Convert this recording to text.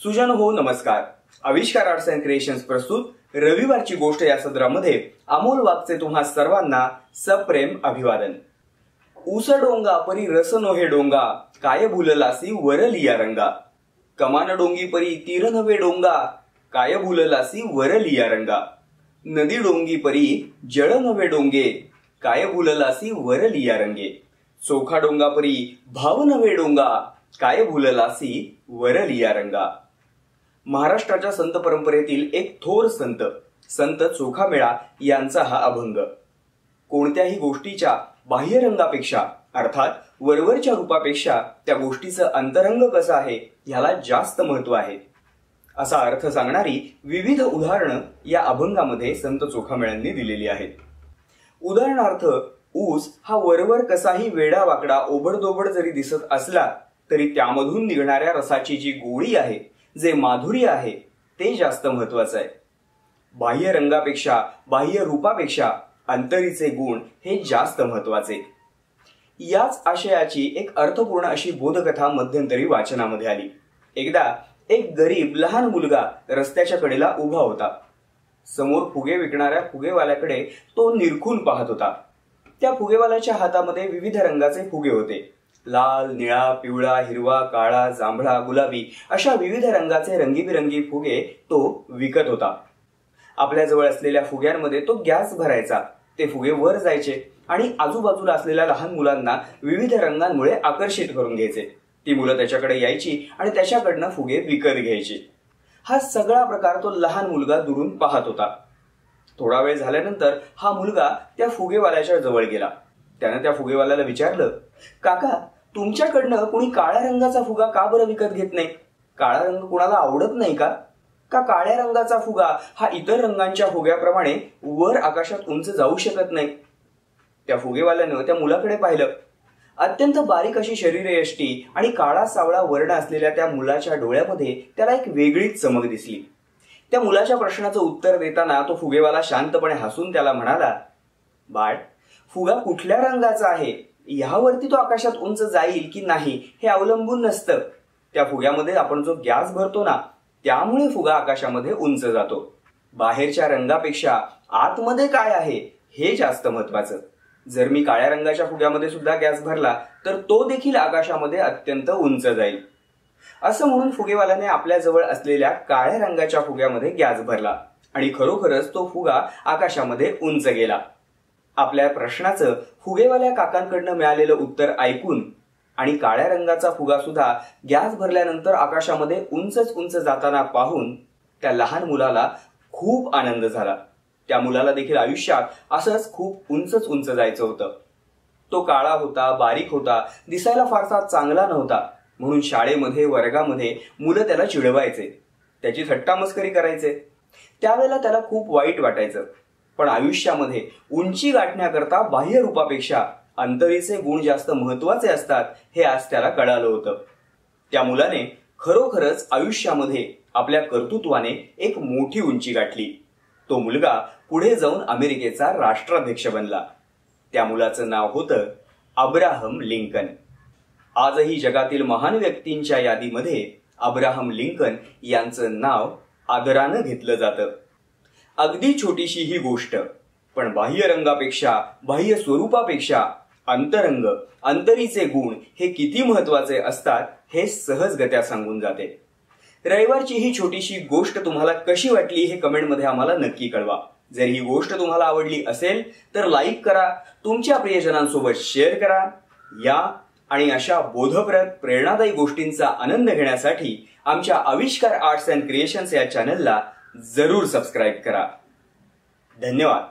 सुजन हो नमस्कार। आविष्कार आर्ट्स अँड क्रिएशन्स प्रस्तुत रविवारची गोष्ट या सदरामध्ये अमोल वागचे तुम्हा सर्वांना सप्रेम अभिवादन। ऊस डोंगा परी रस नोहे डोंगा, काय भुललासी वरलिया रंगा। कमान डोंगी परी तीर नव्हे डोंगा, काय भुललासी वरलिया रंगा। नदी डोंगी परी जळ नव्हे डोंगे, काय भुललासी वरलिया रंगे। चोखा डोंगा परी भाव नव्हे डोंगा, काय भुललासी वरलिया रंगा। महाराष्ट्राच्या संत परंपरेतील एक थोर संत संत चोखामेळा यांचा हा अभंग। कोणत्याही गोष्टीच्या बाह्य रंगापेक्षा अर्थात वरवरच्या रूपापेक्षा त्या गोष्टीचं अंतरंग कसं आहे ह्याला जास्त महत्व आहे असा अर्थ सांगणारी विविध उदाहरणं या अभंगामध्ये संत चोखामेळ्यांनी दिलेली आहेत। उदाहरणार्थ ऊस हा वरवर कसाही वेडा वाकडा ओबडदोबड जरी दिसत असला तरी त्यामधून निघणाऱ्या रसाची जी गोळी आहे, जे माधुर्य आहे ते जास्त महत्वाचं आहे। बाह्य रंगापेक्षा बाह्य रूपापेक्षा अंतरीचे गुण हे जास्त महत्वाचे। याच आशयाची एक अर्थपूर्ण अशी बोधकथा मध्यंतरी वाचनामध्ये आली। एकदा एक गरीब लहान मुलगा रस्त्याच्या कडेला उभा होता। समोर फुगे विकणाऱ्या फुगेवाल्याकडे तो निरखून पाहत होता। त्या फुगेवाल्याच्या हातामध्ये विविध रंगाचे फुगे होते। लाल, निळा, पिवळा, हिरवा, काळा, जांभळा, गुलाबी अशा विविध रंगाचे रंगीबिरंगी फुगे तो विकत होता। आपल्या जवळ असलेल्या फुग्यांमध्ये तो गॅस भरायचा। ते फुगे वर जायचे आणि आजूबाजूला असलेल्या लहान मुलांना विविध रंगांमुळे आकर्षित करून घ्यायचे। ती मुलं त्याच्याकडे यायची आणि त्याच्याकडनं फुगे विकत घ्यायची। हा सगळा प्रकार तो लहान मुलगा दुरून पाहत होता। थोडा वेळ झाल्यानंतर हा मुलगा त्या फुगेवाल्याच्या जवळ गेला। त्यानं त्या फुगेवाल्याला विचारलं, काका तुमच्याकडनं कोणी काळ्या रंगाचा फुगा का बरं विकत घेत नाही? काळा रंग कोणाला आवडत नाही का? का काळ्या रंगाचा फुगा हा इतर रंगांच्या फुग्याप्रमाणे वर आकाशात उंच जाऊ शकत नाही? त्या फुगेवाल्यानं त्या मुलाकडे पाहिलं। अत्यंत बारीक अशी शरीरयष्टी आणि काळा सावळा वर्ण असलेल्या त्या मुलाच्या डोळ्यामध्ये त्याला एक वेगळीच चमक दिसली। त्या मुलाच्या प्रश्नाचं उत्तर देताना तो फुगेवाला शांतपणे हसून त्याला म्हणाला, बाळ, फुगा कुठल्या रंगाचा आहे यावरती तो आकाशात उंच जाईल की नाही हे अवलंबून नसतं। त्या फुग्यामध्ये आपण जो गॅस भरतो ना, त्यामुळे फुगा आकाशामध्ये उंच जातो। बाहेरच्या रंगापेक्षा आतमध्ये काय आहे हे जास्त महत्वाचं। जर मी काळ्या रंगाच्या फुग्यामध्ये सुद्धा गॅस भरला तर तो देखील आकाशामध्ये अत्यंत उंच जाईल। असं म्हणून फुगेवाल्याने आपल्या जवळ असलेल्या काळ्या रंगाच्या फुग्यामध्ये गॅस भरला आणि खरोखरच तो फुगा आकाशामध्ये उंच गेला। आपल्या प्रश्नाचं फुगेवाल्या काकांकडनं मिळालेलं उत्तर ऐकून आणि काळ्या रंगाचा फुगा सुद्धा गॅस भरल्यानंतर आकाशामध्ये उंचच उंच जाताना पाहून त्या लहान मुलाला खूप आनंद झाला। त्या मुलाला देखील आयुष्यात असंच खूप उंचच उंच जायचं होतं। तो काळा होता, बारीक होता, दिसायला फारसा चांगला नव्हता, म्हणून शाळेमध्ये वर्गामध्ये मुलं त्याला चिडवायचे, त्याची थट्टा मस्करी करायचे। त्यावेळेला त्याला खूप वाईट वाटायचं। पण आयुष्यामध्ये उंची गाठण्याकरता बाह्य रूपापेक्षा अंतरीचे गुण जास्त महत्वाचे असतात हे आज त्याला कळालं होतं। त्या मुलाने खरोखरच आयुष्यामध्ये आपल्या कर्तृत्वाने एक मोठी उंची गाठली। तो मुलगा पुढे जाऊन अमेरिकेचा राष्ट्राध्यक्ष बनला। त्या मुलाचं नाव होतं अब्राहम लिंकन। आजही जगातील महान व्यक्तींच्या यादीमध्ये अब्राहम लिंकन यांचं नाव आदरानं घेतलं जातं। अगदी छोटीशी ही गोष्ट, पण बाह्य रंगापेक्षा बाह्य स्वरूपापेक्षा अंतरंग अंतरीचे गुण हे किती महत्वाचे असतात हे सहजगत्या सांगून जाते। रविवारची ही छोटीशी गोष्ट तुम्हाला कशी वाटली हे कमेंटमध्ये आम्हाला नक्की कळवा। जर ही गोष्ट तुम्हाला आवडली असेल तर लाईक करा, तुमच्या प्रियजनांसोबत शेअर करा। या आणि अशा बोधप्रद प्रेरणादायी गोष्टींचा आनंद घेण्यासाठी आमच्या आविष्कार आर्ट्स अँड क्रिएशन्स या चॅनलला जरूर सबस्क्राईब करा। धन्यवाद।